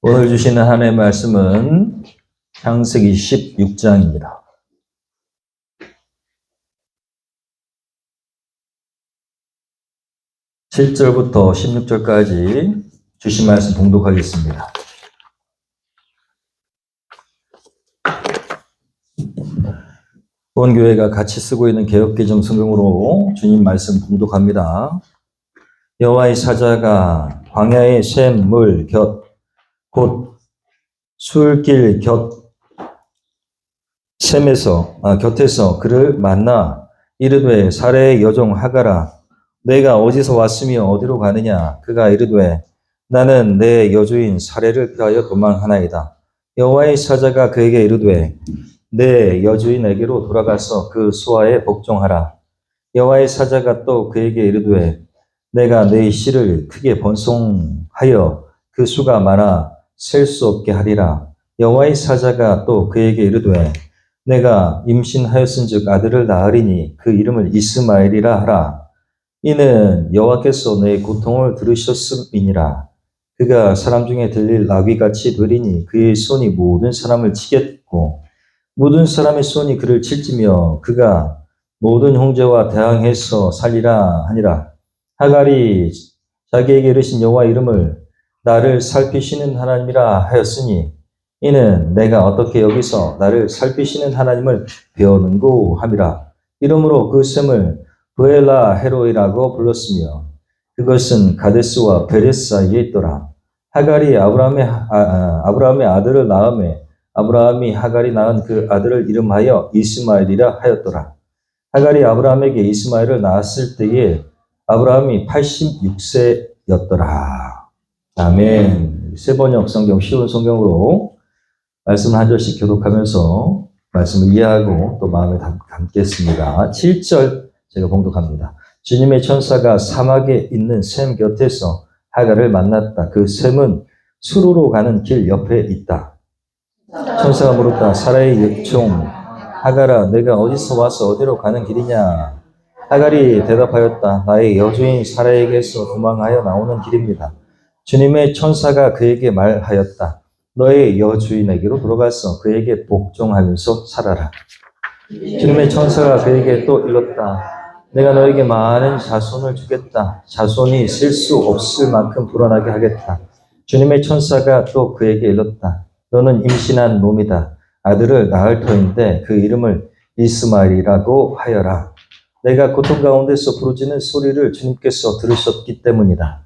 오늘 주시는 하나님의 말씀은 창세기 16장입니다. 7절부터 16절까지 주신 말씀 봉독하겠습니다. 본 교회가 같이 쓰고 있는 개역개정 성경으로 주님 말씀 봉독합니다. 여호와의 사자가 광야의 샘물 곁 곧 술길 곁에서 그를 만나 이르되 사레의 여종 하가라 내가 어디서 왔으며 어디로 가느냐. 그가 이르되 나는 내 여주인 사레를 피하여 도망하나이다. 여호와의 사자가 그에게 이르되 내 여주인에게로 돌아가서 그 수하에 복종하라. 여호와의 사자가 또 그에게 이르되 내가 내 씨를 크게 번성하여 그 수가 많아 셀 수 없게 하리라. 여호와의 사자가 또 그에게 이르되 내가 임신하였은즉 아들을 낳으리니 그 이름을 이스마엘이라 하라. 이는 여호와께서 내 고통을 들으셨음이니라. 그가 사람 중에 들릴 나귀같이 되리니 그의 손이 모든 사람을 치겠고 모든 사람의 손이 그를 칠지며 그가 모든 형제와 대항해서 살리라 하니라. 하갈이 자기에게 이르신 여호와 이름을 나를 살피시는 하나님이라 하였으니 이는 내가 어떻게 여기서 나를 살피시는 하나님을 배우는고 함이라. 이러므로 그 샘을 브엘라 헤로이라고 불렀으며 그것은 가데스와 베레스 사이에 있더라. 하갈이 아브라함의 아들을 낳음에 아브라함이 하갈이 낳은 그 아들을 이름하여 이스마엘이라 하였더라. 하갈이 아브라함에게 이스마엘을 낳았을 때에 아브라함이 86세였더라. 아멘. 세번역 성경 쉬운 성경으로 말씀 한 절씩 교독하면서 말씀을 이해하고 또 마음에 담겠습니다. 7절 제가 봉독합니다. 주님의 천사가 사막에 있는 샘 곁에서 하갈을 만났다. 그 샘은 수로로 가는 길 옆에 있다. 천사가 물었다. 사라의 여종 하갈아 내가 어디서 와서 어디로 가는 길이냐. 하갈이 대답하였다. 나의 여주인 사라에게서 도망하여 나오는 길입니다. 주님의 천사가 그에게 말하였다. 너의 여주인에게로 돌아가서 그에게 복종하면서 살아라. 주님의 천사가 그에게 또 일렀다. 내가 너에게 많은 자손을 주겠다. 자손이 셀 수 없을 만큼 불어나게 하겠다. 주님의 천사가 또 그에게 일렀다. 너는 임신한 놈이다. 아들을 낳을 터인데 그 이름을 이스마엘이라고 하여라. 내가 고통 가운데서 부르짖는 소리를 주님께서 들으셨기 때문이다.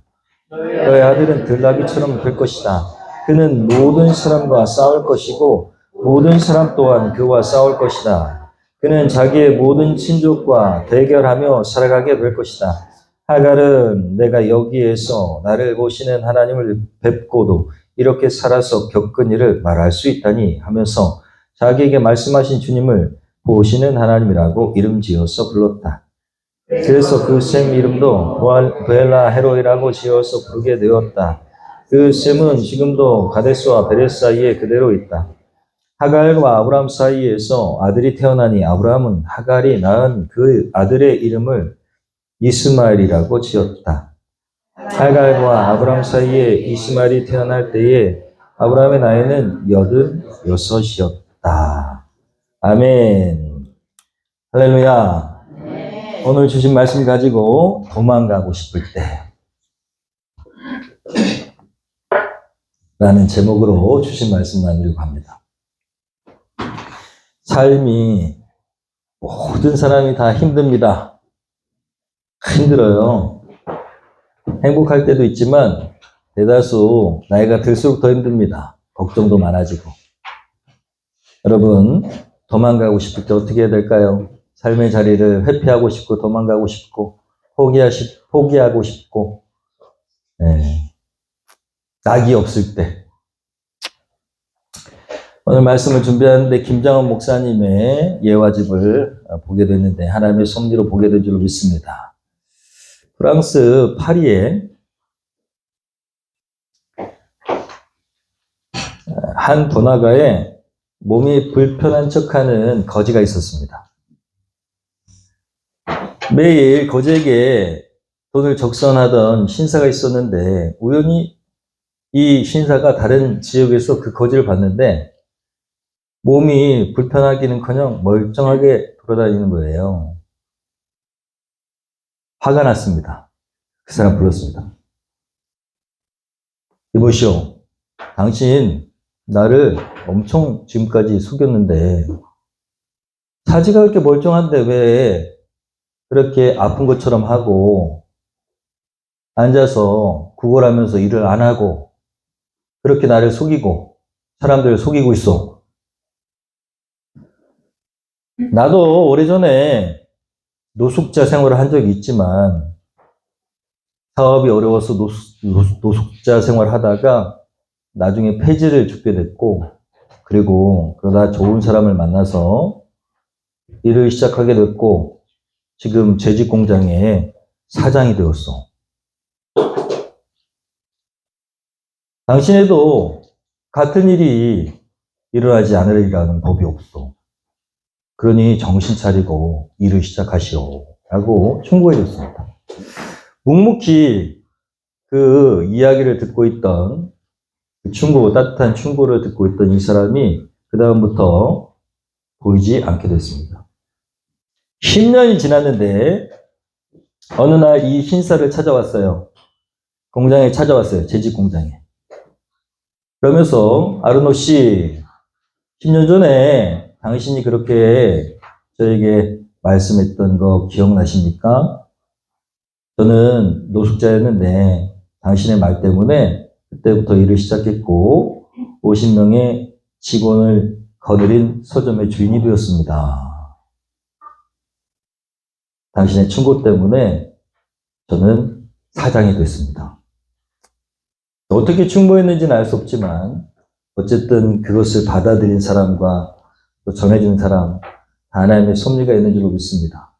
너의 아들은 들나귀처럼 될 것이다. 그는 모든 사람과 싸울 것이고 모든 사람 또한 그와 싸울 것이다. 그는 자기의 모든 친족과 대결하며 살아가게 될 것이다. 하갈은 내가 여기에서 나를 보시는 하나님을 뵙고도 이렇게 살아서 겪은 일을 말할 수 있다니 하면서 자기에게 말씀하신 주님을 보시는 하나님이라고 이름 지어서 불렀다. 그래서 그 샘 이름도 브엘라 헤로이라고 지어서 부르게 되었다. 그 샘은 지금도 가데스와 베레스 사이에 그대로 있다. 하갈과 아브라함 사이에서 아들이 태어나니 아브라함은 하갈이 낳은 그 아들의 이름을 이스마엘이라고 지었다. 하갈과 아브라함 사이에 이스마엘이 태어날 때에 아브라함의 나이는 86이었다. 아멘. 할렐루야. 오늘 주신 말씀 가지고 도망가고 싶을 때 라는 제목으로 주신 말씀 나누려고 합니다. 삶이 모든 사람이 다 힘듭니다. 힘들어요. 행복할 때도 있지만 대다수 나이가 들수록 더 힘듭니다. 걱정도 많아지고. 여러분 도망가고 싶을 때 어떻게 해야 될까요? 삶의 자리를 회피하고 싶고 도망가고 싶고 포기하고 싶고 낙이 없을 때 오늘 말씀을 준비하는데 김장원 목사님의 예화집을 보게 됐는데 하나님의 섭리로 보게 된 줄 믿습니다. 프랑스 파리에 한 번화가에 몸이 불편한 척하는 거지가 있었습니다. 매일 거지에게 돈을 적선하던 신사가 있었는데 우연히 이 신사가 다른 지역에서 그 거지를 봤는데 몸이 불편하기는커녕 멀쩡하게 돌아다니는 거예요. 화가 났습니다. 그 사람 불렀습니다. 이보시오, 당신 나를 엄청 지금까지 속였는데 사지가 그렇게 멀쩡한데 왜 그렇게 아픈 것처럼 하고 앉아서 구걸하면서 일을 안 하고 그렇게 나를 속이고 사람들을 속이고 있어. 나도 오래전에 노숙자 생활을 한 적이 있지만 사업이 어려워서 노숙자 생활을 하다가 나중에 폐지를 죽게 됐고, 그리고 그러다 좋은 사람을 만나서 일을 시작하게 됐고 지금 재직 공장에 사장이 되었어. 당신에도 같은 일이 일어나지 않으리라는 법이 없어. 그러니 정신 차리고 일을 시작하시오. 라고 충고해 줬습니다. 묵묵히 그 이야기를 듣고 있던 그 따뜻한 충고를 듣고 있던 이 사람이 그다음부터 보이지 않게 됐습니다. 10년이 지났는데 어느 날 이 신사를 찾아왔어요. 공장에 찾아왔어요. 재직 공장에. 그러면서 아르노 씨, 10년 전에 당신이 그렇게 저에게 말씀했던 거 기억나십니까? 저는 노숙자였는데 당신의 말 때문에 그때부터 일을 시작했고 50명의 직원을 거느린 서점의 주인이 되었습니다. 당신의 충고 때문에 저는 사장이 됐습니다. 어떻게 충고했는지는 알 수 없지만 어쨌든 그것을 받아들인 사람과 또 전해주는 사람 하나님의 섭리가 있는 줄로 믿습니다.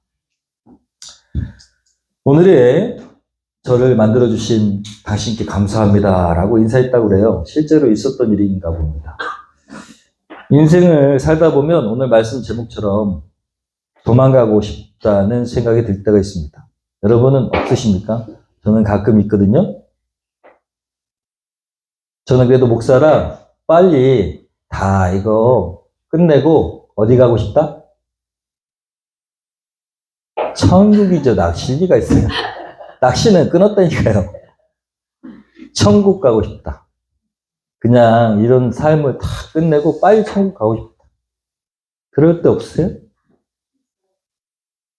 오늘의 저를 만들어주신 당신께 감사합니다 라고 인사했다고 그래요. 실제로 있었던 일인가 봅니다. 인생을 살다 보면 오늘 말씀 제목처럼 도망가고 싶다는 생각이 들 때가 있습니다. 여러분은 없으십니까? 저는 가끔 있거든요. 저는 그래도 목사라 빨리 다 이거 끝내고 어디 가고 싶다? 천국이죠. 낚시일 리가 있어요. 낚시는 끊었다니까요. 천국 가고 싶다. 그냥 이런 삶을 다 끝내고 빨리 천국 가고 싶다. 그럴 때 없어요?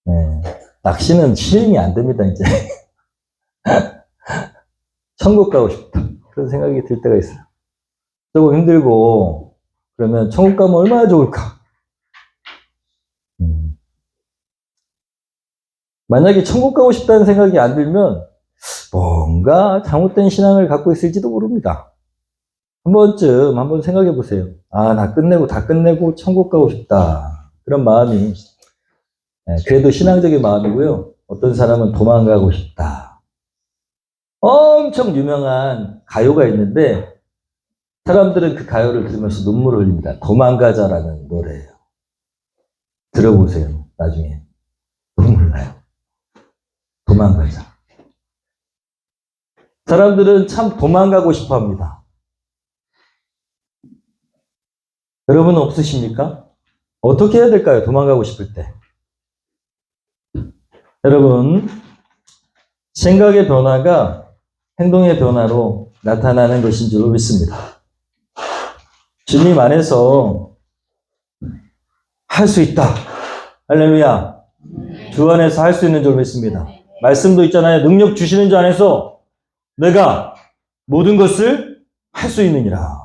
네. 낚시는 실행이 안 됩니다, 이제. 천국 가고 싶다. 그런 생각이 들 때가 있어요. 조금 힘들고, 그러면 천국 가면 얼마나 좋을까? 만약에 천국 가고 싶다는 생각이 안 들면 뭔가 잘못된 신앙을 갖고 있을지도 모릅니다. 한번 생각해 보세요. 아, 다 끝내고 천국 가고 싶다. 그런 마음이, 그래도 신앙적인 마음이고요. 어떤 사람은 도망가고 싶다. 엄청 유명한 가요가 있는데 사람들은 그 가요를 들으면서 눈물을 흘립니다. 도망가자라는 노래예요. 들어보세요. 나중에. 눈물 나요. 도망가자. 사람들은 참 도망가고 싶어 합니다. 여러분은 없으십니까? 어떻게 해야 될까요? 도망가고 싶을 때. 여러분, 생각의 변화가 행동의 변화로 나타나는 것인 줄로 믿습니다. 주님 안에서 할 수 있다. 할렐루야. 주 안에서 할 수 있는 줄 믿습니다. 말씀도 있잖아요. 능력 주시는 주 안에서 내가 모든 것을 할 수 있느니라.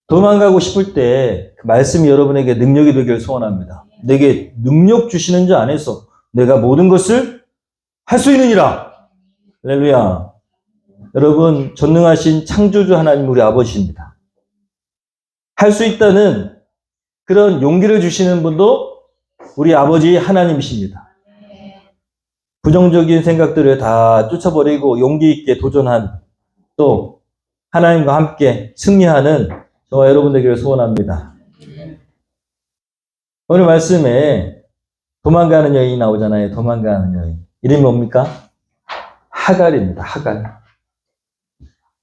도망가고 싶을 때 그 말씀이 여러분에게 능력이 되기를 소원합니다. 내게 능력 주시는 주 안에서 내가 모든 것을 할 수 있느니라. 할렐루야. 여러분, 전능하신 창조주 하나님 우리 아버지입니다. 할 수 있다는 그런 용기를 주시는 분도 우리 아버지 하나님이십니다. 부정적인 생각들을 다 쫓아버리고 용기 있게 도전한 또 하나님과 함께 승리하는 저와 여러분 되기를 소원합니다. 오늘 말씀에 도망가는 여인이 나오잖아요. 도망가는 여인. 이름이 뭡니까? 하갈입니다. 하갈.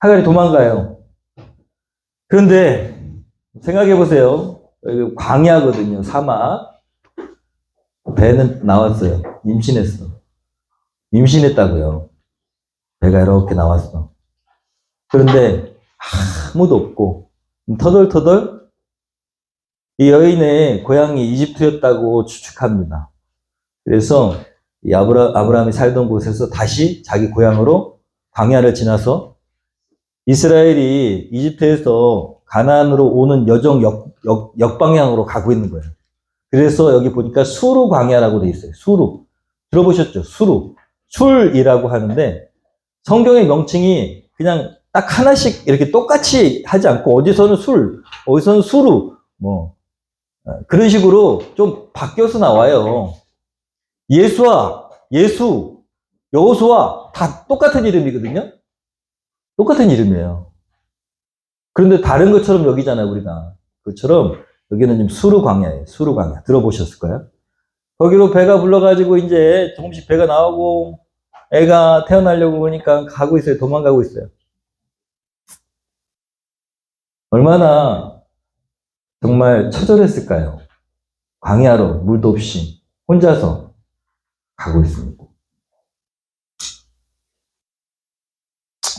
하갈이 도망가요. 그런데 생각해 보세요. 여기 광야거든요. 사막. 배는 나왔어요. 임신했어. 임신했다고요. 배가 이렇게 나왔어. 그런데 아무도 없고 터덜터덜 이 여인의 고향이 이집트였다고 추측합니다. 그래서 이 아브라함이 살던 곳에서 다시 자기 고향으로 광야를 지나서 이스라엘이 이집트에서 가나안으로 오는 여정 역방향으로 가고 있는 거예요. 그래서 여기 보니까 수르 광야라고 돼 있어요. 수르. 들어보셨죠? 수르. 술이라고 하는데 성경의 명칭이 그냥 딱 하나씩 이렇게 똑같이 하지 않고 어디서는 술, 어디서는 수르, 뭐 그런 식으로 좀 바뀌어서 나와요. 예수와 예수, 여호수아 다 똑같은 이름이거든요. 똑같은 이름이에요. 그런데 다른 것처럼 여기잖아요, 우리가. 그처럼 여기는 지금 수르 광야예요. 수르 광야. 들어보셨을 거예요. 거기로 배가 불러가지고 이제 조금씩 배가 나오고 애가 태어나려고 보니까 가고 있어요. 도망가고 있어요. 얼마나 정말 처절했을까요? 광야로 물도 없이 혼자서 가고 있습니다.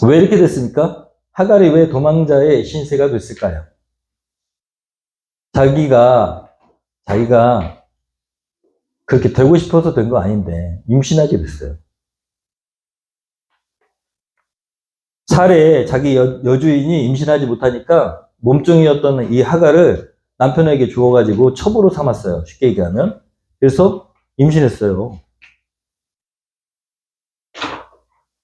왜 이렇게 됐습니까? 하갈이 왜 도망자의 신세가 됐을까요? 자기가 그렇게 되고 싶어서 된 거 아닌데 임신하게 됐어요. 살에 자기 여주인이 임신하지 못하니까 몸종이었던 이 하갈을 남편에게 주어가지고 첩으로 삼았어요. 쉽게 얘기하면. 그래서 임신했어요.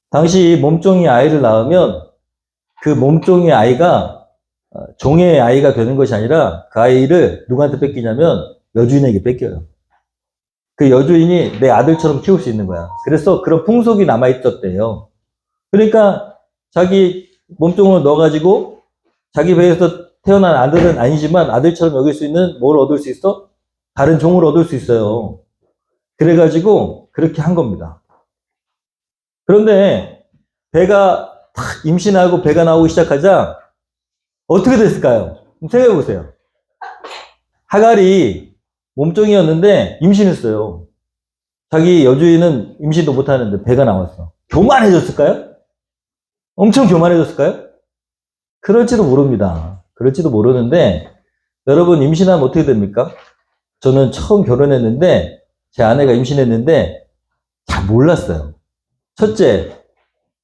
당시 몸종이 아이를 낳으면 그 몸종의 아이가 종의 아이가 되는 것이 아니라 그 아이를 누구한테 뺏기냐면 여주인에게 뺏겨요. 그 여주인이 내 아들처럼 키울 수 있는 거야. 그래서 그런 풍속이 남아있었대요. 그러니까 자기 몸종을 넣어가지고 자기 배에서 태어난 아들은 아니지만 아들처럼 여길 수 있는 뭘 얻을 수 있어? 다른 종을 얻을 수 있어요. 그래가지고 그렇게 한 겁니다. 그런데 배가 탁 임신하고 배가 나오기 시작하자 어떻게 됐을까요? 생각해 보세요. 하갈이 몸종이었는데 임신했어요. 자기 여주인은 임신도 못하는데 배가 나왔어. 교만해졌을까요? 엄청 교만해졌을까요? 그럴지도 모릅니다. 그럴지도 모르는데 여러분 임신하면 어떻게 됩니까? 저는 처음 결혼했는데 제 아내가 임신했는데 잘 몰랐어요. 첫째,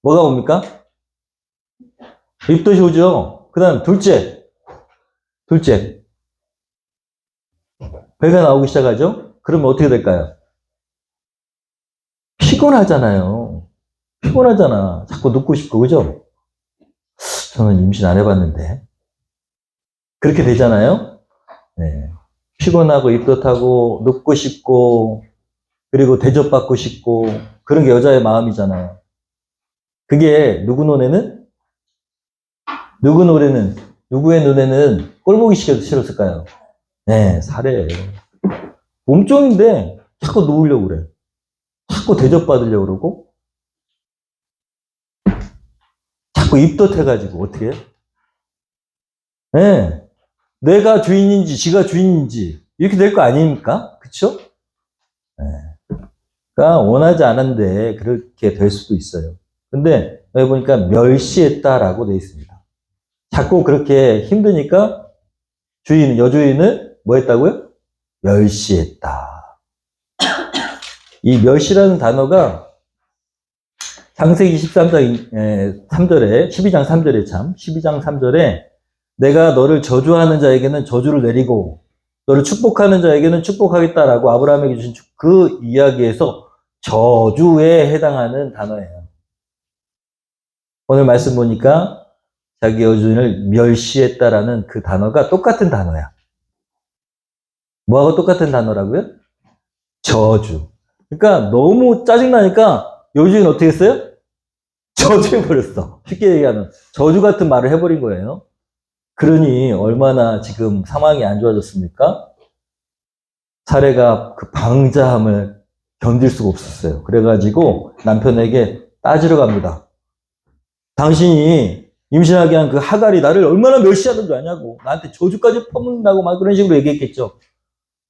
뭐가 옵니까? 입덧이 오죠. 그 다음 둘째, 배가 나오기 시작하죠? 그러면 어떻게 될까요? 피곤하잖아요. 피곤하잖아. 자꾸 눕고 싶고, 그죠? 저는 임신 안 해봤는데. 그렇게 되잖아요? 네. 피곤하고, 입덧하고, 눕고 싶고, 그리고 대접받고 싶고, 그런 게 여자의 마음이잖아요. 그게 누구 눈에는? 누구의 눈에는 꼴보기 싫었을까요? 네, 사례예요. 몸종인데 자꾸 누우려고 그래. 자꾸 대접받으려고 그러고, 자꾸 입덧해가지고, 어떻게 해? 네. 내가 주인인지, 지가 주인인지, 이렇게 될 거 아닙니까? 그쵸? 네. 그러니까 원하지 않은데 그렇게 될 수도 있어요. 근데 여기 보니까 멸시했다라고 되어 있습니다. 자꾸 그렇게 힘드니까 여주인을 뭐 했다고요? 멸시했다. 이 멸시라는 단어가 창세기 13장 3절에 12장 3절에 12장 3절에 내가 너를 저주하는 자에게는 저주를 내리고 너를 축복하는 자에게는 축복하겠다라고 아브라함에게 주신 그 이야기에서 저주에 해당하는 단어예요. 오늘 말씀 보니까 자기 여주인을 멸시했다라는 그 단어가 똑같은 단어야. 뭐하고 똑같은 단어라고요? 저주. 그러니까 너무 짜증나니까 여주인 어떻게 했어요? 저주해버렸어. 쉽게 얘기하면 저주 같은 말을 해버린 거예요. 그러니 얼마나 지금 상황이 안 좋아졌습니까? 사례가 그 방자함을 견딜 수가 없었어요. 그래가지고 남편에게 따지러 갑니다. 당신이 임신하게 한 그 하갈이 나를 얼마나 멸시하던 줄 아냐고. 나한테 저주까지 퍼붓는다고 막 그런 식으로 얘기했겠죠.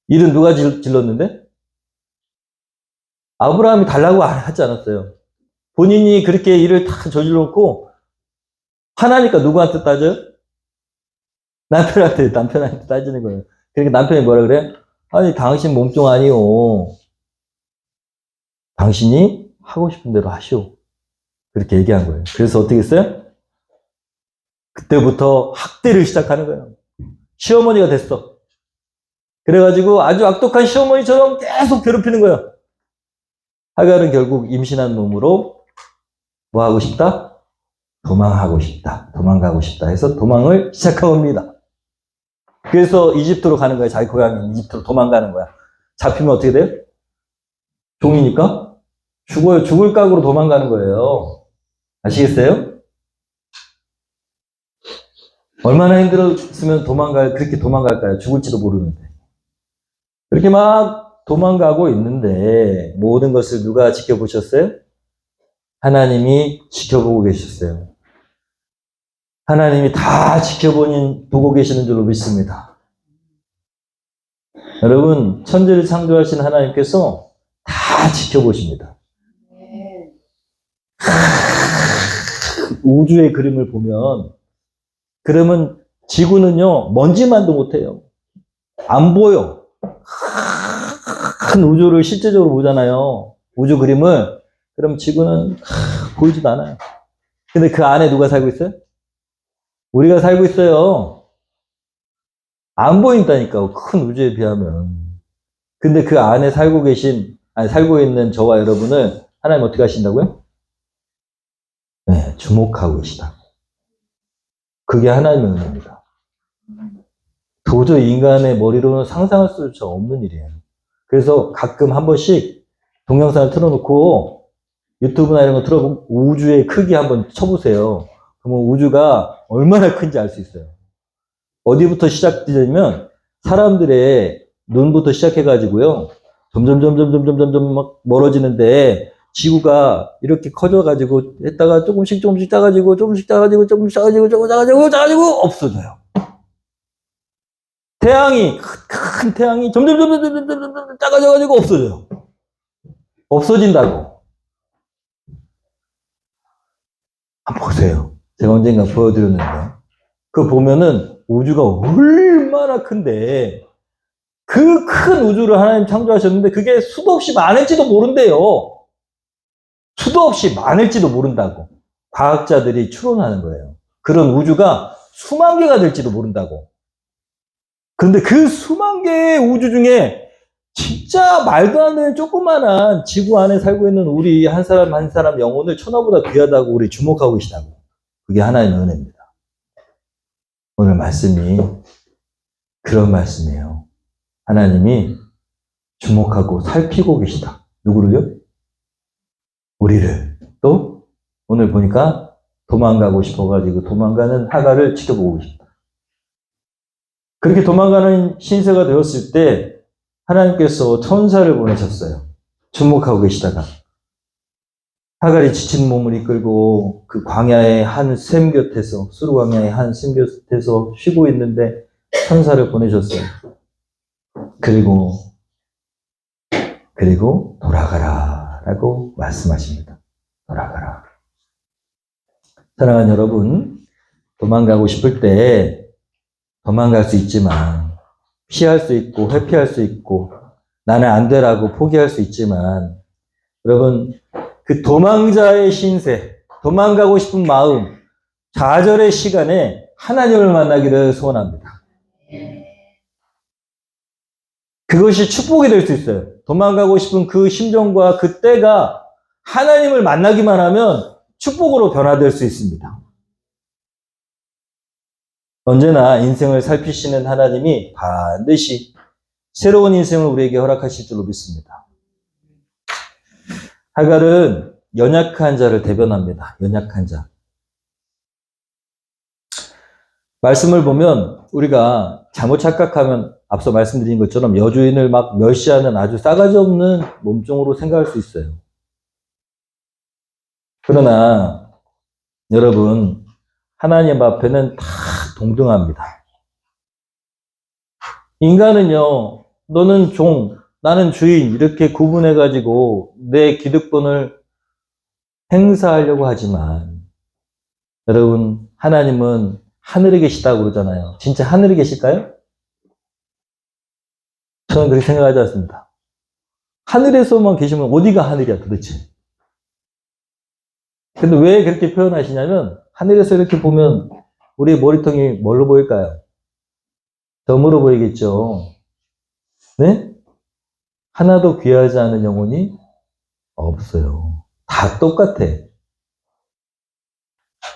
일은 누가 질렀는데? 아브라함이 달라고 하지 않았어요. 본인이 그렇게 일을 다 저질렀고, 하나니까 누구한테 따져요? 남편한테 따지는 거예요. 그러니까 남편이 뭐라 그래? 아니, 당신 몸종 아니오. 당신이 하고 싶은 대로 하시오. 그렇게 얘기한 거예요. 그래서 어떻게 했어요? 그때부터 학대를 시작하는 거예요. 시어머니가 됐어. 그래가지고 아주 악독한 시어머니처럼 계속 괴롭히는 거예요. 하갈은 결국 임신한 몸으로 뭐 하고 싶다? 도망하고 싶다. 도망가고 싶다 해서 도망을 시작합니다. 그래서 이집트로 가는 거예요. 자기 고향인 이집트로 도망가는 거야. 잡히면 어떻게 돼요? 종이니까 죽어요. 죽을 각오로 도망가는 거예요. 아시겠어요? 얼마나 힘들었으면 그렇게 도망갈까요? 죽을지도 모르는데. 그렇게 막 도망가고 있는데 모든 것을 누가 지켜보셨어요? 하나님이 지켜보고 계셨어요. 하나님이 다 보고 계시는 줄로 믿습니다. 여러분, 천지를 창조하신 하나님께서 다 지켜보십니다. 우주의 그림을 보면, 그러면 지구는요, 먼지만도 못해요. 안 보여. 큰 우주를 실제적으로 보잖아요. 우주 그림을. 그럼 지구는 보이지도 않아요. 근데 그 안에 누가 살고 있어요? 우리가 살고 있어요. 안 보인다니까, 큰 우주에 비하면. 근데 그 안에 살고 있는 저와 여러분을 하나님 어떻게 하신다고요? 네, 주목하고 계시다. 그게 하나님의 은혜입니다. 도저히 인간의 머리로는 상상할 수 없는 일이에요. 그래서 가끔 한 번씩 동영상을 틀어놓고 유튜브나 이런 거 틀어보고 우주의 크기 한번 쳐보세요. 그러면 우주가 얼마나 큰지 알 수 있어요. 어디부터 시작되냐면 사람들의 눈부터 시작해가지고요. 점점 막 멀어지는데 지구가 이렇게 커져가지고 했다가 조금씩 작아지고 없어져요. 태양이 큰 태양이 점점 작아져가지고 없어져요. 없어진다고. 한번 보세요. 제가 언젠가 보여드렸는데 그거 보면은 우주가 얼마나 큰데 그 큰 우주를 하나님 창조하셨는데 그게 수도 없이 많을지도 모른대요. 수도 없이 많을지도 모른다고. 과학자들이 추론하는 거예요. 그런 우주가 수만 개가 될지도 모른다고. 근데 그 수만 개의 우주 중에 진짜 말도 안 되는 조그만한 지구 안에 살고 있는 우리 한 사람 한 사람 영혼을 천하보다 귀하다고 우리 주목하고 계시다고. 그게 하나님의 은혜입니다. 오늘 말씀이 그런 말씀이에요. 하나님이 주목하고 살피고 계시다. 누구를요? 우리를. 또 오늘 보니까 도망가고 싶어가지고 도망가는 하갈을 지켜보고 계십니다. 그렇게 도망가는 신세가 되었을 때 하나님께서 천사를 보내셨어요. 주목하고 계시다가 하갈이 지친 몸을 이끌고 그 광야의 한 샘 곁에서 수르 광야의 한 샘 곁에서 쉬고 있는데 천사를 보내셨어요. 그리고 돌아가라 라고 말씀하십니다. 돌아가라. 사랑하는 여러분, 도망가고 싶을 때 도망갈 수 있지만 피할 수 있고 회피할 수 있고 나는 안 되라고 포기할 수 있지만 여러분 그 도망자의 신세, 도망가고 싶은 마음, 좌절의 시간에 하나님을 만나기를 소원합니다. 그것이 축복이 될 수 있어요. 도망가고 싶은 그 심정과 그 때가 하나님을 만나기만 하면 축복으로 변화될 수 있습니다. 언제나 인생을 살피시는 하나님이 반드시 새로운 인생을 우리에게 허락하실 줄로 믿습니다. 하갈은 연약한 자를 대변합니다. 연약한 자. 말씀을 보면 우리가 잘못 착각하면 앞서 말씀드린 것처럼 여주인을 막 멸시하는 아주 싸가지 없는 몸종으로 생각할 수 있어요. 그러나 여러분 하나님 앞에는 다 동등합니다. 인간은요, 너는 종, 나는 주인 이렇게 구분해가지고 내 기득권을 행사하려고 하지만 여러분, 하나님은 하늘에 계시다고 그러잖아요. 진짜 하늘에 계실까요? 저는 그렇게 생각하지 않습니다. 하늘에서만 계시면 어디가 하늘이야 도대체? 근데 왜 그렇게 표현하시냐면 하늘에서 이렇게 보면 우리 머리통이 뭘로 보일까요? 덤으로 보이겠죠. 네? 하나도 귀하지 않은 영혼이 없어요. 다 똑같아.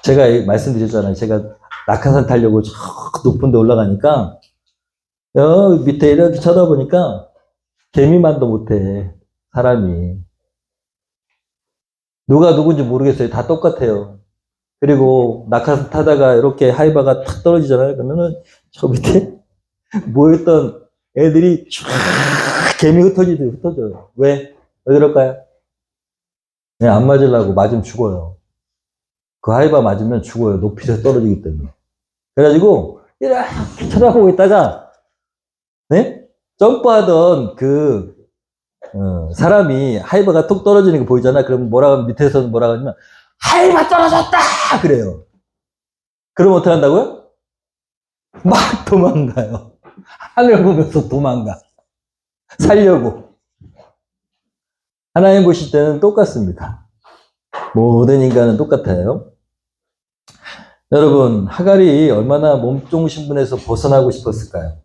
제가 말씀드렸잖아요. 제가 낙하산 타려고 저 높은 데 올라가니까 밑에 이렇게 쳐다보니까 개미만도 못해. 사람이. 누가 누군지 모르겠어요. 다 똑같아요. 그리고 낙하산 타다가 이렇게 하이바가 탁 떨어지잖아요. 그러면은 저 밑에 모였던 애들이 쫙 개미 흩어져요. 왜? 왜 그럴까요? 그냥 안 맞으려고 맞으면 죽어요. 그 하이바 맞으면 죽어요. 높이에서 떨어지기 때문에. 그래가지고 이렇게 쳐다보고 있다가 네? 점프하던 사람이 하이바가 톡 떨어지는 거 보이잖아. 그럼 밑에서는 뭐라고 하냐면 하이바 떨어졌다! 그래요. 그럼 어떻게 한다고요? 막 도망가요. 하늘 보면서 도망가. 살려고. 하나님 보실 때는 똑같습니다. 모든 인간은 똑같아요. 여러분, 하갈이 얼마나 몸종 신분에서 벗어나고 싶었을까요?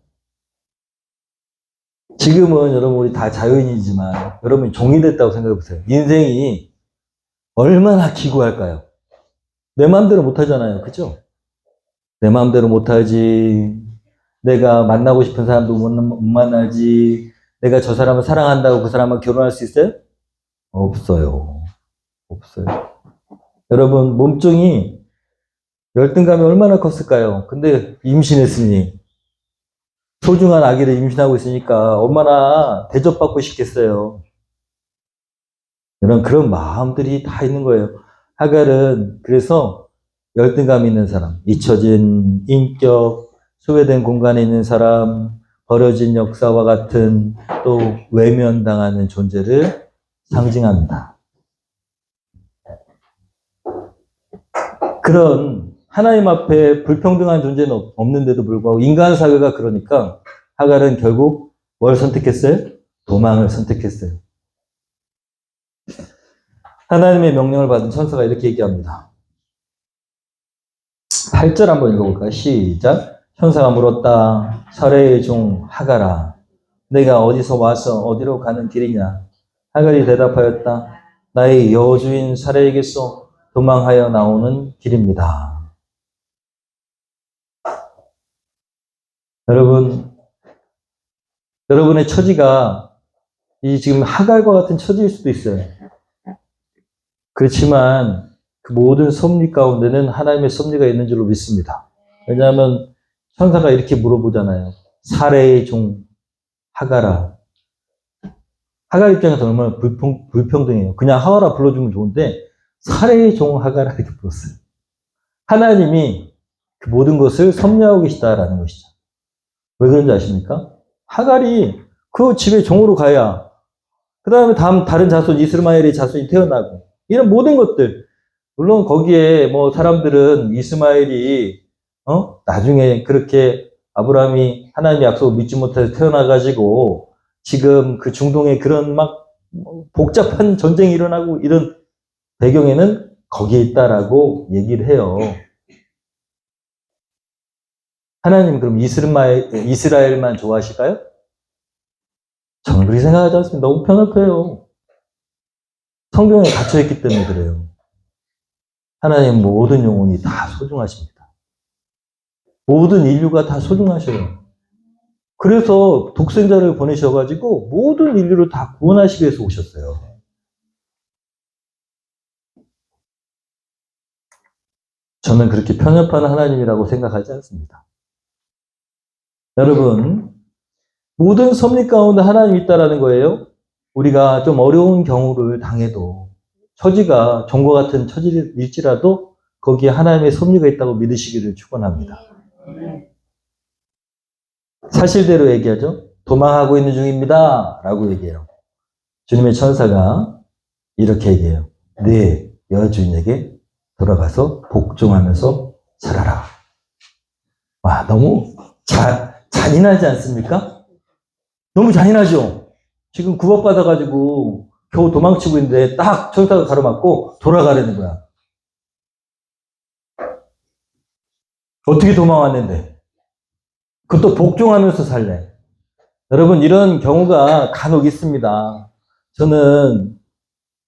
지금은 여러분 우리 다 자유인이지만 여러분이 종이 됐다고 생각해 보세요. 인생이 얼마나 기구할까요? 내 마음대로 못하잖아요. 그죠? 내 마음대로 못하지. 내가 만나고 싶은 사람도 못 만나지. 내가 저 사람을 사랑한다고 그 사람과 결혼할 수 있어요? 없어요. 없어요. 여러분, 몸종이 열등감이 얼마나 컸을까요? 근데 임신했으니, 소중한 아기를 임신하고 있으니까 얼마나 대접받고 싶겠어요. 이런 그런 마음들이 다 있는 거예요. 하갈은 그래서 열등감 있는 사람, 잊혀진 인격, 소외된 공간에 있는 사람, 버려진 역사와 같은 또 외면당하는 존재를 상징합니다. 그런 하나님 앞에 불평등한 존재는 없는데도 불구하고 인간 사회가 그러니까 하갈은 결국 뭘 선택했어요? 도망을 선택했어요. 하나님의 명령을 받은 천사가 이렇게 얘기합니다. 8절 한번 읽어볼까요? 시작. 천사가 물었다. 사레의 종 하갈아, 내가 어디서 와서 어디로 가는 길이냐? 하갈이 대답하였다. 나의 여주인 사레에게서 도망하여 나오는 길입니다. 여러분의 처지가 이 지금 하갈과 같은 처지일 수도 있어요. 그렇지만 그 모든 섭리 가운데는 하나님의 섭리가 있는 줄로 믿습니다. 왜냐하면 천사가 이렇게 물어보잖아요. 사레의 종 하갈아. 하갈 입장에서 얼마나 불평등해요. 그냥 하갈아 불러주면 좋은데 사레의 종 하갈아 이렇게 불렀어요. 하나님이 그 모든 것을 섭리하고 계시다라는 것이죠. 왜 그런지 아십니까? 하갈이 그 집에 종으로 가야 그 다음에 다른 자손 이스마엘의 자손이 태어나고 이런 모든 것들, 물론 거기에 뭐 사람들은 이스마엘이 나중에 그렇게 아브라함이 하나님의 약속을 믿지 못해서 태어나가지고 지금 그 중동에 그런 막 복잡한 전쟁이 일어나고 이런 배경에는 거기에 있다라고 얘기를 해요. 하나님 그럼 이스라엘만 좋아하실까요? 저는 그렇게 생각하지 않습니다. 너무 편협해요. 성경에 갇혀있기 때문에 그래요. 하나님 모든 영혼이 다 소중하십니다. 모든 인류가 다 소중하셔요. 그래서 독생자를 보내셔가지고 모든 인류를 다 구원하시기 위해서 오셨어요. 저는 그렇게 편협한 하나님이라고 생각하지 않습니다. 여러분, 모든 섭리 가운데 하나님이 있다라는 거예요. 우리가 좀 어려운 경우를 당해도 처지가 종과 같은 처지일지라도 거기에 하나님의 섭리가 있다고 믿으시기를 축원합니다. 사실대로 얘기하죠. 도망하고 있는 중입니다. 라고 얘기해요. 주님의 천사가 이렇게 얘기해요. 네 여주인에게 돌아가서 복종하면서 살아라. 와, 너무 잔인하지 않습니까? 너무 잔인하죠? 지금 구원받아가지고 겨우 도망치고 있는데 딱 천사가 가로막고 돌아가려는 거야. 어떻게 도망왔는데? 그것도 복종하면서 살래. 여러분, 이런 경우가 간혹 있습니다. 저는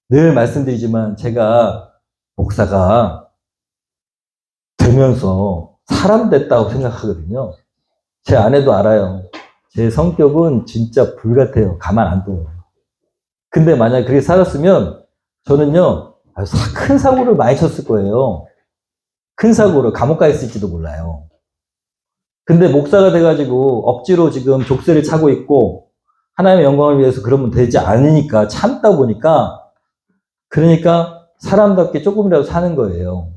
늘 말씀드리지만 제가 목사가 되면서 사람 됐다고 생각하거든요. 제 아내도 알아요. 제 성격은 진짜 불 같아요. 가만 안 둬요. 근데 만약에 그렇게 살았으면 저는요, 큰 사고를 많이 쳤을 거예요. 큰 사고를 감옥 가 있을지도 몰라요. 근데 목사가 돼가지고 억지로 지금 족쇄를 차고 있고 하나님의 영광을 위해서 그러면 되지 않으니까 참다 보니까 그러니까 사람답게 조금이라도 사는 거예요.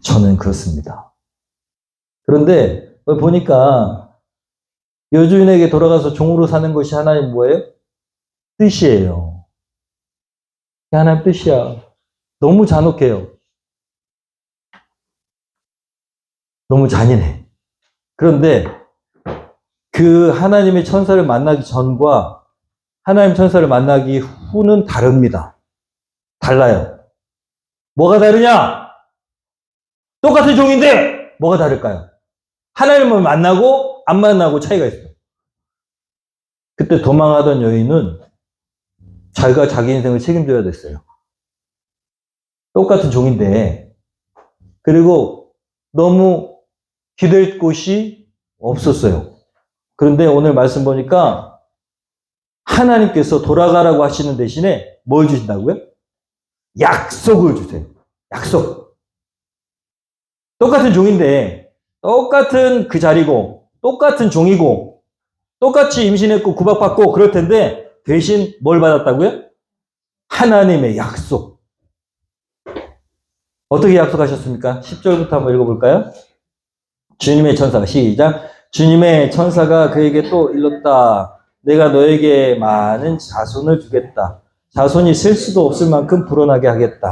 저는 그렇습니다. 그런데 보니까 여주인에게 돌아가서 종으로 사는 것이 하나님 뭐예요? 뜻이에요. 하나님 뜻이야. 너무 잔혹해요. 너무 잔인해. 그런데 그 하나님의 천사를 만나기 전과 하나님 천사를 만나기 후는 다릅니다. 달라요. 뭐가 다르냐? 똑같은 종인데 뭐가 다를까요? 하나님을 만나고 안 만나고 차이가 있어요. 그때 도망하던 여인은 자기가 자기 인생을 책임져야 됐어요. 똑같은 종인데 그리고 너무 기댈 곳이 없었어요. 그런데 오늘 말씀 보니까 하나님께서 돌아가라고 하시는 대신에 뭘 주신다고요? 약속을 주세요. 약속. 똑같은 종인데 똑같은 그 자리고 똑같은 종이고 똑같이 임신했고 구박받고 그럴 텐데 대신 뭘 받았다고요? 하나님의 약속. 어떻게 약속하셨습니까? 10절부터 한번 읽어볼까요? 주님의 천사가 시작. 주님의 천사가 그에게 또 일렀다. 내가 너에게 많은 자손을 주겠다. 자손이 셀 수도 없을 만큼 불어나게 하겠다.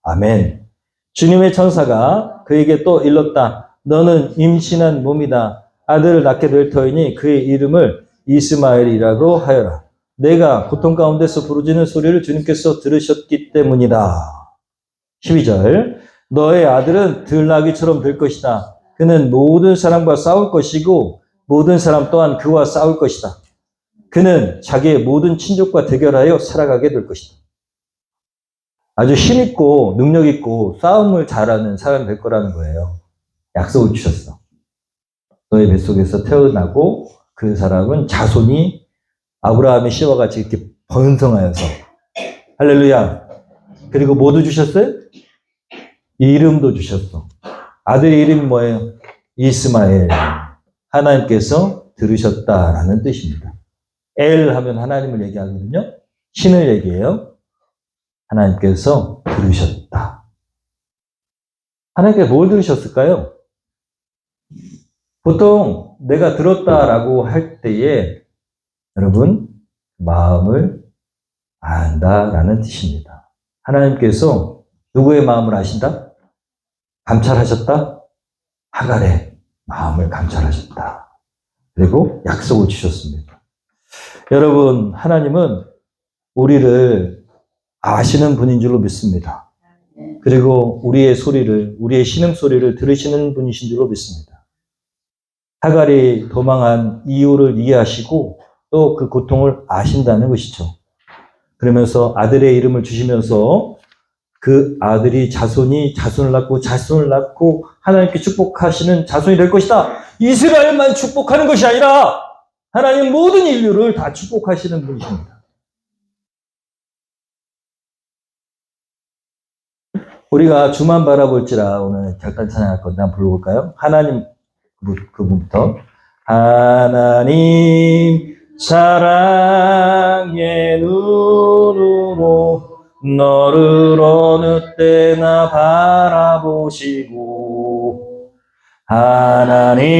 아멘. 주님의 천사가 그에게 또 일렀다. 너는 임신한 몸이다. 아들을 낳게 될 터이니 그의 이름을 이스마엘이라고 하여라. 내가 고통 가운데서 부르짖는 소리를 주님께서 들으셨기 때문이다. 12절. 너의 아들은 들나귀처럼 될 것이다. 그는 모든 사람과 싸울 것이고 모든 사람 또한 그와 싸울 것이다. 그는 자기의 모든 친족과 대결하여 살아가게 될 것이다. 아주 힘있고 능력있고 싸움을 잘하는 사람이 될 거라는 거예요. 약속을 주셨어. 너의 뱃속에서 태어나고 그 사람은 자손이 아브라함의 씨와 같이 이렇게 번성하여서 할렐루야. 그리고 뭐도 주셨어요? 이름도 주셨어. 아들의 이름이 뭐예요? 이스마엘. 하나님께서 들으셨다라는 뜻입니다. 엘 하면 하나님을 얘기하거든요. 신을 얘기해요. 하나님께서 들으셨다. 하나님께서 뭘 들으셨을까요? 보통 내가 들었다라고 할 때에 여러분 마음을 안다라는 뜻입니다. 하나님께서 누구의 마음을 아신다? 감찰하셨다? 하갈의 마음을 감찰하셨다. 그리고 약속을 주셨습니다. 여러분, 하나님은 우리를 아시는 분인 줄로 믿습니다. 그리고 우리의 소리를, 우리의 신음소리를 들으시는 분이신 줄로 믿습니다. 하갈이 도망한 이유를 이해하시고 또 그 고통을 아신다는 것이죠. 그러면서 아들의 이름을 주시면서 그 아들이 자손을 낳고 하나님께 축복하시는 자손이 될 것이다. 이스라엘만 축복하는 것이 아니라 하나님 모든 인류를 다 축복하시는 분이십니다. 우리가 주만 바라볼지라 오늘 결단 찬양할 건데 한번 불러볼까요? 하나님 그분부터 하나님 사랑의 눈으로 너를 어느 때나 바라보시고 하나님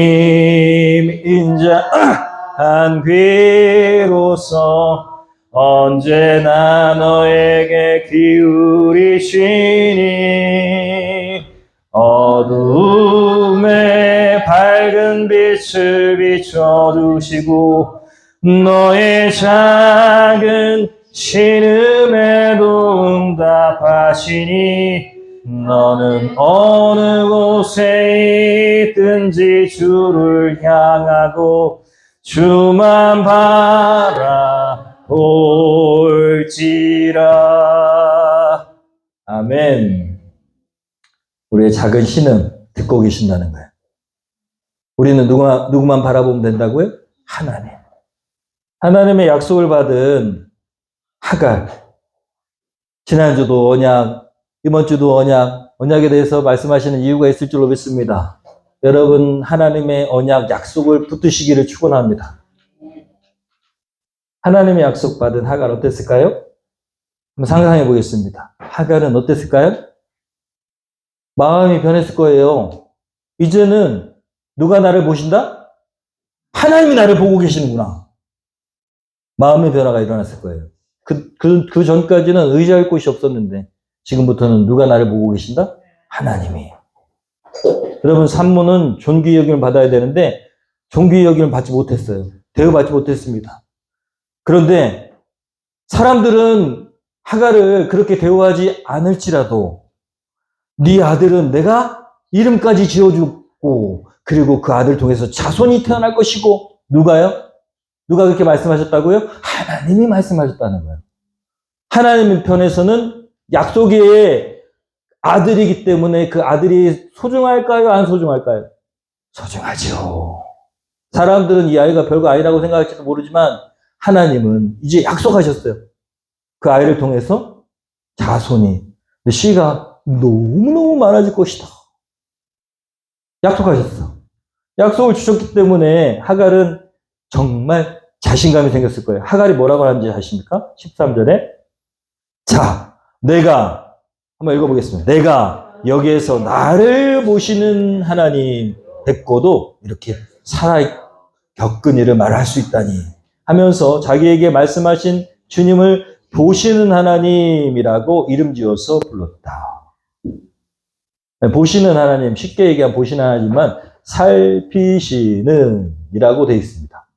인자한 귀로서 언제나 너에게 기울이시니 어두움에 밝은 빛을 비춰주시고 너의 작은 신음에도 응답하시니 너는 어느 곳에 있든지 주를 향하고 주만 바라볼지라. 아멘. 우리의 작은 신음 듣고 계신다는 거예요. 우리는 누구만 바라보면 된다고요? 하나님. 하나님의 약속을 받은 하갈. 지난주도 언약, 이번 주도 언약에 대해서 말씀하시는 이유가 있을 줄로 믿습니다. 여러분, 하나님의 언약, 약속을 붙드시기를 축원합니다. 하나님의 약속 받은 하갈 어땠을까요? 한번 상상해 보겠습니다. 하갈은 어땠을까요? 마음이 변했을 거예요. 이제는 누가 나를 보신다? 하나님이 나를 보고 계시는구나. 마음의 변화가 일어났을 거예요. 그 전까지는 의지할 곳이 없었는데, 지금부터는 누가 나를 보고 계신다? 하나님이. 여러분, 산모는 존귀 여김을 받아야 되는데, 존귀 여김을 받지 못했어요. 대우받지 못했습니다. 그런데, 사람들은 하갈을 그렇게 대우하지 않을지라도, 네 아들은 내가 이름까지 지어주고, 그리고 그 아들 통해서 자손이 태어날 것이고, 누가요? 누가 그렇게 말씀하셨다고요? 하나님이 말씀하셨다는 거예요. 하나님의 편에서는 약속의 아들이기 때문에 그 아들이 소중할까요? 안 소중할까요? 소중하죠. 사람들은 이 아이가 별거 아니라고 생각할지도 모르지만 하나님은 이제 약속하셨어요. 그 아이를 통해서 자손이, 씨가 너무너무 많아질 것이다. 약속하셨어. 약속을 주셨기 때문에 하갈은 정말 자신감이 생겼을 거예요. 하갈이 뭐라고 하는지 아십니까? 13절에 자, 내가 한번 읽어보겠습니다. 내가 여기에서 나를 보시는 하나님 뵙고도 이렇게 살아 겪은 일을 말할 수 있다니 하면서 자기에게 말씀하신 주님을 보시는 하나님이라고 이름 지어서 불렀다. 보시는 하나님, 쉽게 얘기하면 보시는 하나님만 살피시는 이라고 되어 있습니다.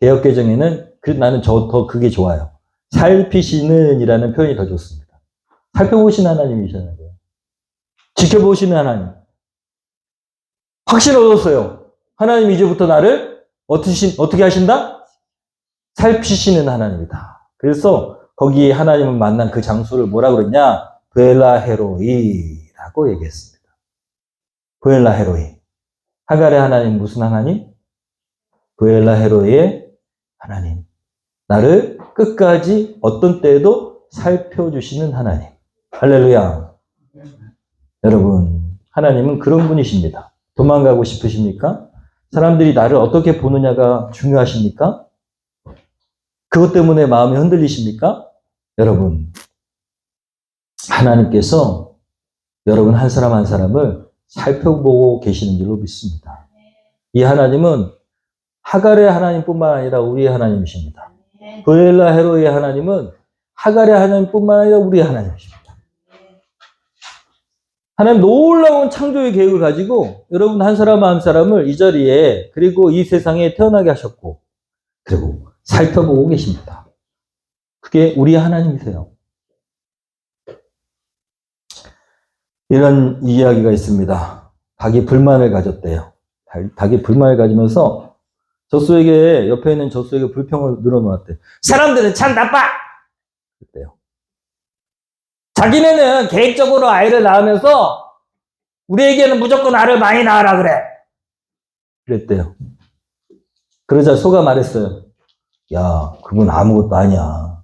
개역개정에는 나는 더 그게 좋아요. 살피시는 이라는 표현이 더 좋습니다. 살펴보시는 하나님이잖아요. 지켜보시는 하나님. 확신 얻었어요. 하나님 이제부터 나를 어떻게 하신다? 살피시는 하나님이다. 그래서 거기에 하나님을 만난 그 장소를 뭐라고 그랬냐? 브엘라헤로이라고 얘기했습니다. 브엘라헤로이. 하갈의 하나님 무슨 하나님? 브엘라헤로이의 하나님. 나를 끝까지 어떤 때에도 살펴주시는 하나님. 할렐루야. 여러분, 하나님은 그런 분이십니다. 도망가고 싶으십니까? 사람들이 나를 어떻게 보느냐가 중요하십니까? 그것 때문에 마음이 흔들리십니까? 여러분, 하나님께서 여러분 한 사람 한 사람을 살펴보고 계시는 줄로 믿습니다. 이 하나님은 하갈의 하나님뿐만 아니라 우리의 하나님이십니다. 브엘라헤로의 하나님은 하갈의 하나님뿐만 아니라 우리의 하나님이십니다. 하나님 놀라운 창조의 계획을 가지고 여러분 한 사람 한 사람을 이 자리에 그리고 이 세상에 태어나게 하셨고 그리고 살펴보고 계십니다. 그게 우리 하나님이세요. 이런 이야기가 있습니다. 닭이 불만을 가졌대요. 닭이 불만을 가지면서 젖소에게 옆에 있는 젖소에게 불평을 늘어놓았대. 사람들은 참 나빠! 그랬대요. 자기네는 계획적으로 아이를 낳으면서 우리에게는 무조건 알을 많이 낳으라 그래. 그랬대요. 그러자 소가 말했어요. 야, 그건 아무것도 아니야.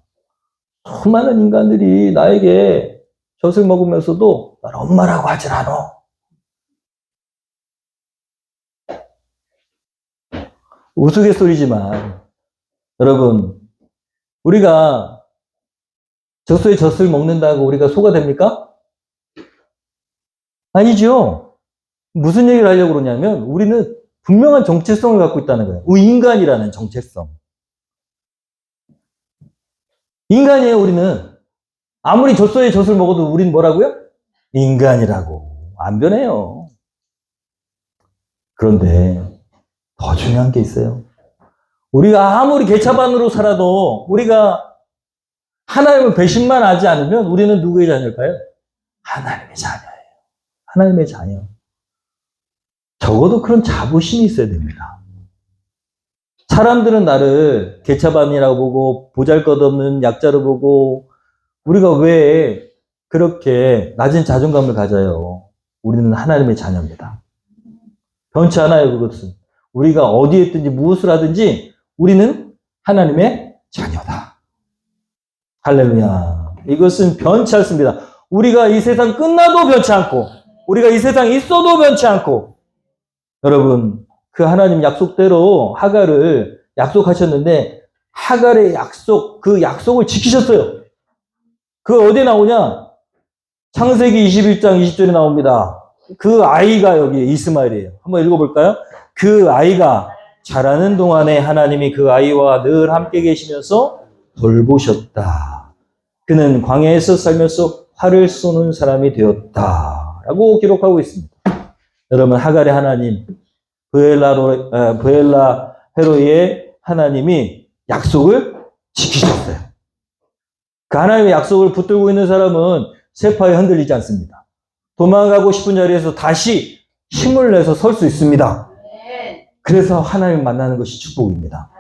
수많은 인간들이 나에게 젖을 먹으면서도 날 엄마라고 하질 않아. 우스갯소리지만 여러분, 우리가 젖소의 젖을 먹는다고 우리가 소가 됩니까? 아니죠. 무슨 얘기를 하려고 그러냐면 우리는 분명한 정체성을 갖고 있다는 거예요. 인간이라는 정체성. 인간이에요, 우리는. 아무리 젖소의 젖을 먹어도 우리는 뭐라고요? 인간이라고. 안 변해요. 그런데 더 중요한 게 있어요. 우리가 아무리 개차반으로 살아도 우리가 하나님을 배신만 하지 않으면 우리는 누구의 자녀일까요? 하나님의 자녀예요. 하나님의 자녀. 적어도 그런 자부심이 있어야 됩니다. 사람들은 나를 개차반이라고 보고 보잘것없는 약자로 보고 우리가 왜 그렇게 낮은 자존감을 가져요? 우리는 하나님의 자녀입니다. 변치 않아요, 그것은. 우리가 어디에 있든지 무엇을 하든지 우리는 하나님의 자녀다. 할렐루야. 이것은 변치 않습니다. 우리가 이 세상 끝나도 변치 않고 우리가 이 세상에 있어도 변치 않고 여러분 그 하나님 약속대로 하갈을 약속하셨는데 하갈의 약속, 그 약속을 지키셨어요. 그 어디에 나오냐? 창세기 21장 20절에 나옵니다. 그 아이가 여기 이스마엘이에요. 한번 읽어볼까요? 그 아이가 자라는 동안에 하나님이 그 아이와 늘 함께 계시면서 돌보셨다. 그는 광야에서 살면서 활을 쏘는 사람이 되었다. 라고 기록하고 있습니다. 여러분 하갈의 하나님 브엘라 헤로이의 하나님이 약속을 지키셨어요. 그 하나님의 약속을 붙들고 있는 사람은 세파에 흔들리지 않습니다. 도망가고 싶은 자리에서 다시 힘을 내서 설 수 있습니다. 그래서 하나님을 만나는 것이 축복입니다.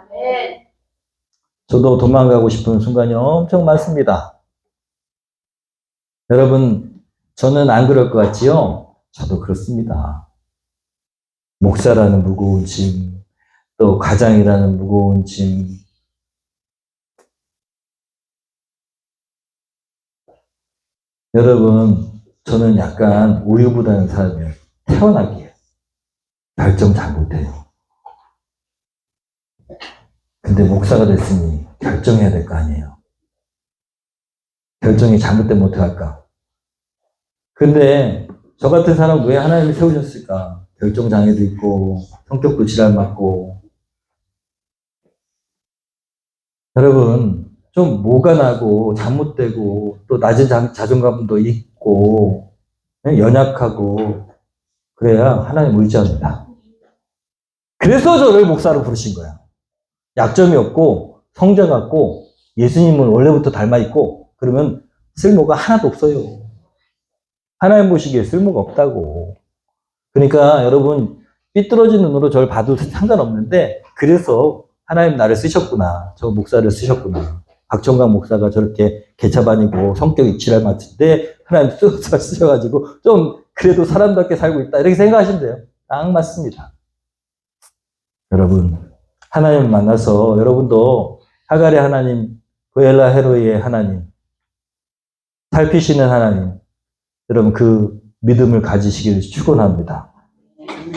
저도 도망가고 싶은 순간이 엄청 많습니다. 여러분, 저는 안 그럴 것 같지요? 저도 그렇습니다. 목사라는 무거운 짐, 또 가장이라는 무거운 짐. 여러분, 저는 약간 우유부단한 사람이에요. 태어나기에. 결정 잘 못해요. 근데 목사가 됐으니 결정해야 될 거 아니에요. 결정이 잘못되면 어떡할까? 근데 저 같은 사람 왜 하나님이 세우셨을까? 결정장애도 있고 성격도 지랄 맞고 여러분 좀 뭐가 나고 잘못되고 또 낮은 자존감도 있고 연약하고 그래야 하나님 의지합니다. 그래서 저를 목사로 부르신 거야. 약점이 없고 성자 같고 예수님을 원래부터 닮아 있고 그러면 쓸모가 하나도 없어요. 하나님 보시기에 쓸모가 없다고. 그러니까 여러분 삐뚤어진 눈으로 저를 봐도 상관없는데 그래서 하나님 나를 쓰셨구나. 저 목사를 쓰셨구나. 박정강 목사가 저렇게 개차반이고 성격이 지랄 맞은데 하나님 쓰셔가지고 좀 그래도 사람답게 살고 있다. 이렇게 생각하시면 돼요. 딱 맞습니다. 여러분 하나님을 만나서 여러분도 하갈의 하나님, 브엘라 헤로이의 하나님, 살피시는 하나님, 여러분 그 믿음을 가지시기를 축원합니다.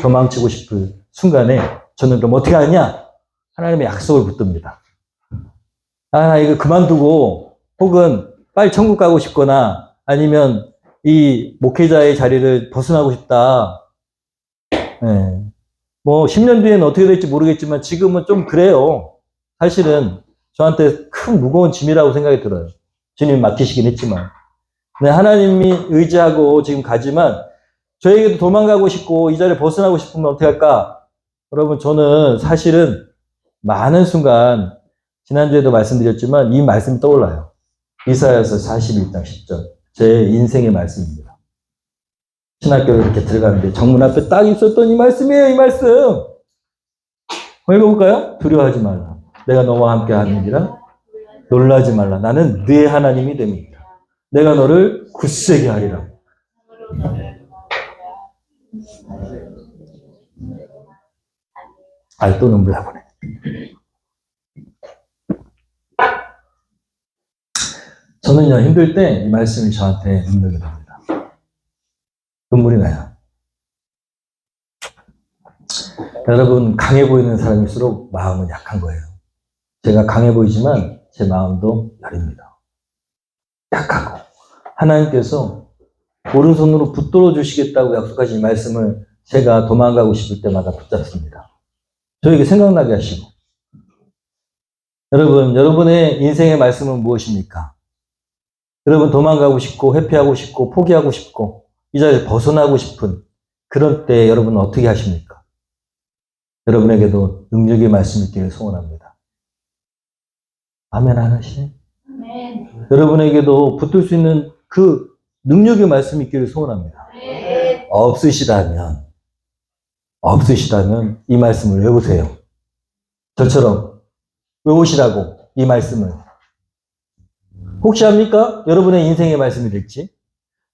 도망치고 싶은 순간에 저는 그럼 어떻게 하냐? 하나님의 약속을 붙듭니다. 아, 이거 그만두고 혹은 빨리 천국 가고 싶거나 아니면 이 목회자의 자리를 벗어나고 싶다. 네. 뭐 10년 뒤에는 어떻게 될지 모르겠지만 지금은 좀 그래요. 사실은 저한테 큰 무거운 짐이라고 생각이 들어요. 주님이 맡기시긴 했지만. 네, 하나님이 의지하고 지금 가지만 저에게도 도망가고 싶고 이 자리를 벗어나고 싶으면 어떻게 할까? 여러분 저는 사실은 많은 순간 지난주에도 말씀드렸지만 이 말씀이 떠올라요. 이사야서 41장 10절. 제 인생의 말씀입니다. 신학교를 이렇게 들어가는데 정문 앞에 딱 있었던 이 말씀이에요. 이 말씀. 읽어볼까요? 두려워하지 말라. 내가 너와 함께 하느니라. 놀라지 말라. 나는 네 하나님이 됩니다. 내가 너를 굳세게 하리라. 또 눈물 나보네. 저는요, 힘들 때 이 말씀이 저한테 능력이 됩니다. 눈물이 나요. 여러분, 강해 보이는 사람일수록 마음은 약한 거예요. 제가 강해 보이지만 제 마음도 여립니다. 약하고 하나님께서 오른손으로 붙들어 주시겠다고 약속하신 말씀을 제가 도망가고 싶을 때마다 붙잡습니다. 저에게 생각나게 하시고. 여러분, 여러분의 인생의 말씀은 무엇입니까? 여러분 도망가고 싶고 회피하고 싶고 포기하고 싶고 이 자리에서 벗어나고 싶은 그런 때 여러분은 어떻게 하십니까? 여러분에게도 능력의 말씀이 있기를 소원합니다. 아멘 안 하시네? 아멘. 여러분에게도 붙들 수 있는 그 능력의 말씀이 있기를 소원합니다. 아멘. 없으시다면 이 말씀을 외우세요. 저처럼 외우시라고 이 말씀을. 혹시 압니까? 여러분의 인생의 말씀이 될지.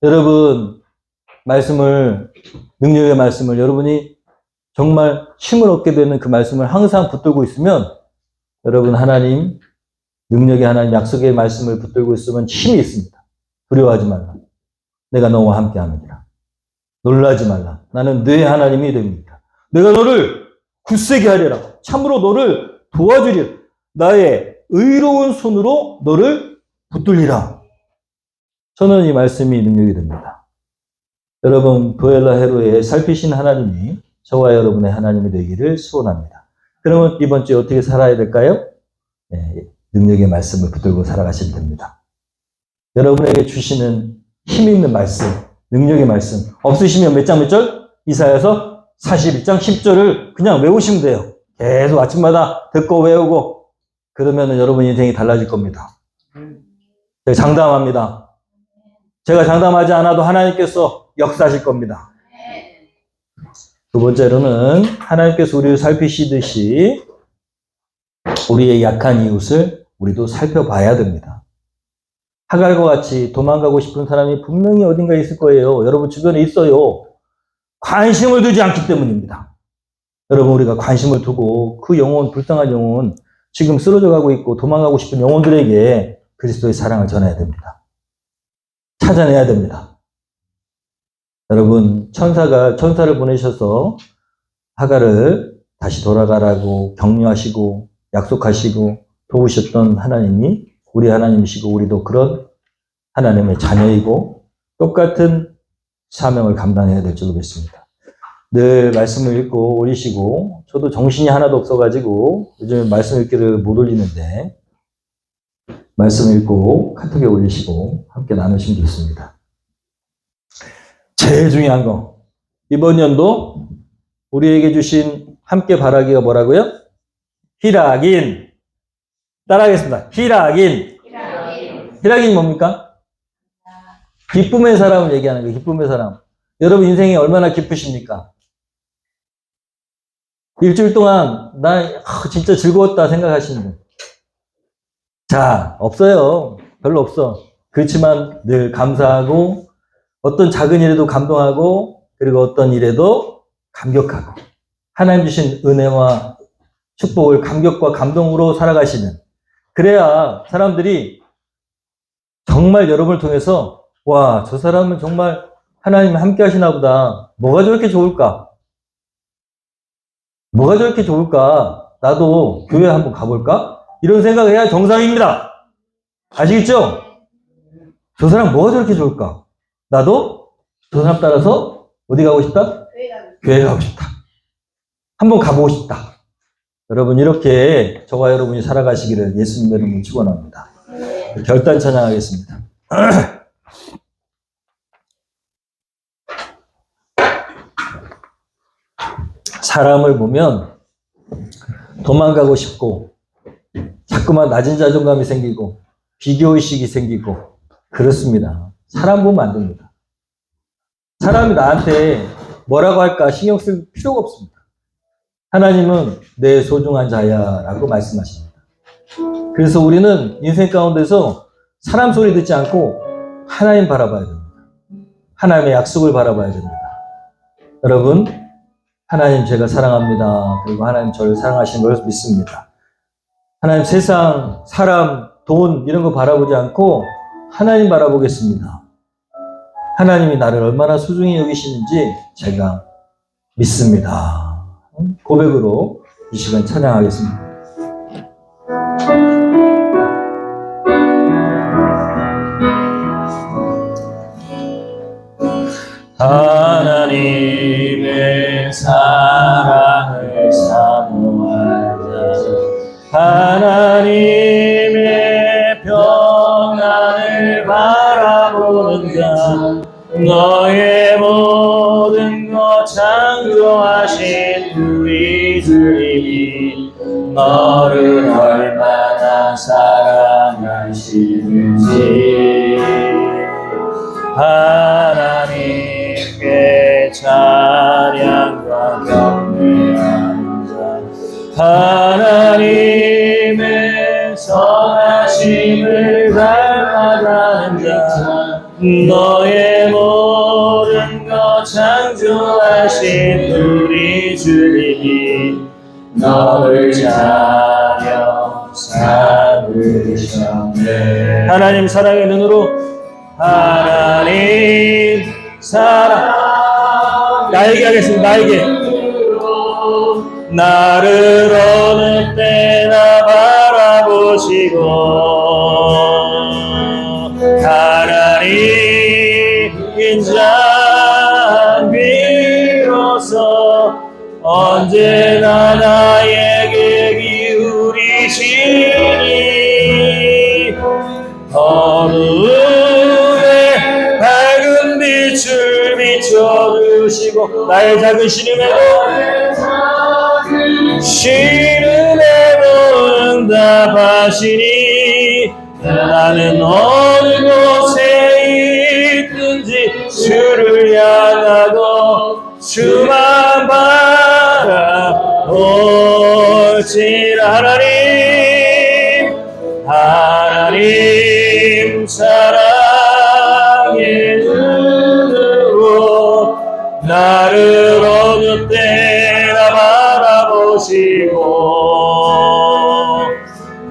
여러분 말씀을, 능력의 말씀을 여러분이 정말 힘을 얻게 되는 그 말씀을 항상 붙들고 있으면 여러분 하나님, 능력의 하나님, 약속의 말씀을 붙들고 있으면 힘이 있습니다. 두려워하지 말라. 내가 너와 함께 합니다. 놀라지 말라. 나는 네 하나님이 됩니다. 내가 너를 굳세게 하리라. 참으로 너를 도와주리라. 나의 의로운 손으로 너를 붙들리라. 저는 이 말씀이 능력이 됩니다. 여러분, 부엘라 헤로의 살피신 하나님이 저와 여러분의 하나님이 되기를 소원합니다. 그러면 이번 주에 어떻게 살아야 될까요? 네, 능력의 말씀을 붙들고 살아가시면 됩니다. 여러분에게 주시는 힘 있는 말씀, 능력의 말씀 없으시면 몇 장 몇 절? 이사야서 41장 10절을 그냥 외우시면 돼요. 계속 아침마다 듣고 외우고 그러면 여러분 인생이 달라질 겁니다. 제가 장담합니다. 제가 장담하지 않아도 하나님께서 역사하실 겁니다. 두 번째로는 하나님께서 우리를 살피시듯이 우리의 약한 이웃을 우리도 살펴봐야 됩니다. 하갈과 같이 도망가고 싶은 사람이 분명히 어딘가에 있을 거예요. 여러분 주변에 있어요. 관심을 두지 않기 때문입니다. 여러분 우리가 관심을 두고 그 영혼, 불쌍한 영혼, 지금 쓰러져 가고 있고 도망가고 싶은 영혼들에게 그리스도의 사랑을 전해야 됩니다. 찾아내야 됩니다. 여러분 천사를 보내셔서 하갈을 다시 돌아가라고 격려하시고 약속하시고 도우셨던 하나님이 우리 하나님이시고 우리도 그런 하나님의 자녀이고 똑같은 사명을 감당해야 될 줄로 믿습니다. 늘 말씀을 읽고 올리시고 저도 정신이 하나도 없어가지고 요즘 말씀 읽기를 못 올리는데 말씀 읽고 카톡에 올리시고 함께 나누시면 좋습니다. 제일 중요한 거 이번 연도 우리에게 주신 함께 바라기가 뭐라고요? 희락인. 따라하겠습니다. 희락인. 희락인이 뭡니까? 기쁨의 사람을 얘기하는 거예요. 기쁨의 사람. 여러분 인생이 얼마나 기쁘십니까? 일주일 동안 나 진짜 즐거웠다 생각하시는 분. 자, 없어요. 별로 없어. 그렇지만 늘 감사하고 어떤 작은 일에도 감동하고 그리고 어떤 일에도 감격하고 하나님 주신 은혜와 축복을 감격과 감동으로 살아가시는, 그래야 사람들이 정말 여러분을 통해서 와, 저 사람은 정말 하나님이 함께 하시나 보다. 뭐가 저렇게 좋을까? 뭐가 저렇게 좋을까? 나도 교회 한번 가볼까? 이런 생각을 해야 정상입니다. 아시겠죠? 저 사람 뭐가 저렇게 좋을까? 나도 저 사람 따라서 어디 가고 싶다? 교회 가고 싶다. 한번 가보고 싶다. 여러분 이렇게 저와 여러분이 살아가시기를 예수님의 이름으로 축원합니다. 결단 찬양하겠습니다. 사람을 보면 도망가고 싶고 자꾸만 낮은 자존감이 생기고 비교의식이 생기고 그렇습니다. 사람 보면 안 됩니다. 사람이 나한테 뭐라고 할까 신경 쓸 필요가 없습니다. 하나님은 내 소중한 자야 라고 말씀하십니다. 그래서 우리는 인생 가운데서 사람 소리 듣지 않고 하나님 바라봐야 됩니다. 하나님의 약속을 바라봐야 됩니다. 여러분, 하나님 제가 사랑합니다. 그리고 하나님 저를 사랑하시는 걸 믿습니다. 하나님 세상, 사람, 돈 이런 거 바라보지 않고 하나님 바라보겠습니다. 하나님이 나를 얼마나 소중히 여기시는지 제가 믿습니다. 고백으로 이 시간 찬양하겠습니다. 하나님의 사랑을 사모하자. 하나님의 평안을 바라보는 자. 너의 모든 것 창조하신 우리 주님이 너를 얼마나 사랑하시는지 하나님께 찬양과 경배하는 자. 하나님의 선하심을 닮아가는 자. 너의 모든 것 창조하신 우리 주님이 너를 자녀 삼으셨네. 하나님 사랑의 눈으로 하나님 사랑 나에게 하겠습니다. 나에게 나를 어느 때나 바라보시고 하나님 인자 비로소 언제나 나에게 기울이시니 어두움에 밝은 빛을 비춰주시고 나의 작은 신음에도 응답하시니 나는 어느 곳에 있든지 주를 향하고 주만 바라올지라. 하나님 사랑의 눈으로 나를 어느 때나 바라보시고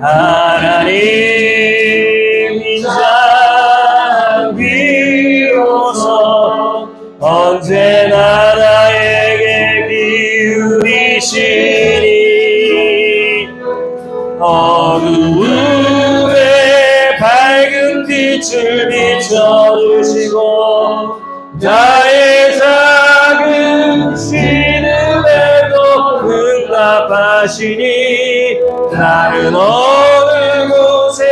하나님 인자 비로소 언제나 나에게 기울이시니 어두움에 밝은 빛을 비춰주시고 나의 작은 신음에도 응답하시니 나는 어느 곳에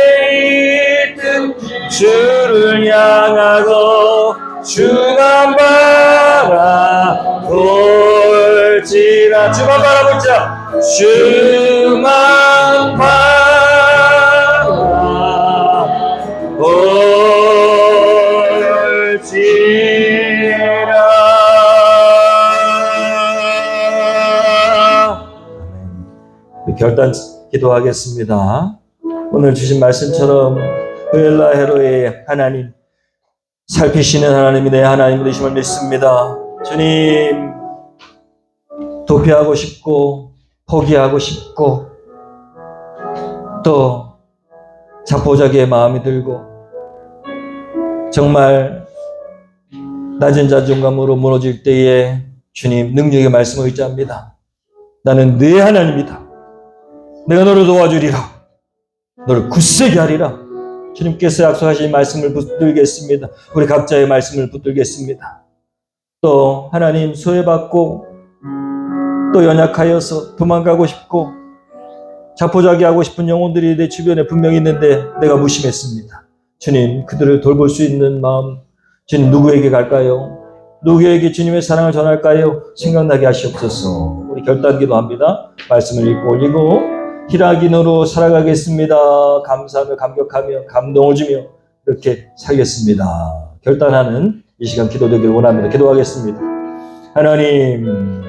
있든 주를 향하고 주만 바라볼지라. 주만 바라볼지라. 주만 바라볼지라. 결단 기도하겠습니다. 오늘 주신 말씀처럼 벨라헤로의 하나님, 살피시는 하나님이 내 하나님 되심을 믿습니다. 주님, 도피하고 싶고 포기하고 싶고 또 자포자기의 마음이 들고 정말 낮은 자존감으로 무너질 때에 주님 능력의 말씀을 의지합니다. 나는 네 하나님이다. 내가 너를 도와주리라. 너를 굳세게 하리라. 주님께서 약속하신 말씀을 붙들겠습니다. 우리 각자의 말씀을 붙들겠습니다. 또 하나님 소외받고 또 연약하여서 도망가고 싶고 자포자기하고 싶은 영혼들이 내 주변에 분명히 있는데 내가 무심했습니다. 주님, 그들을 돌볼 수 있는 마음, 주님 누구에게 갈까요? 누구에게 주님의 사랑을 전할까요? 생각나게 하시옵소서. 우리 결단 기도합니다. 말씀을 읽고 올리고 희락인으로 살아가겠습니다. 감사하며 감격하며 감동을 주며 이렇게 살겠습니다. 결단하는 이 시간 기도되기를 원합니다. 기도하겠습니다. 하나님,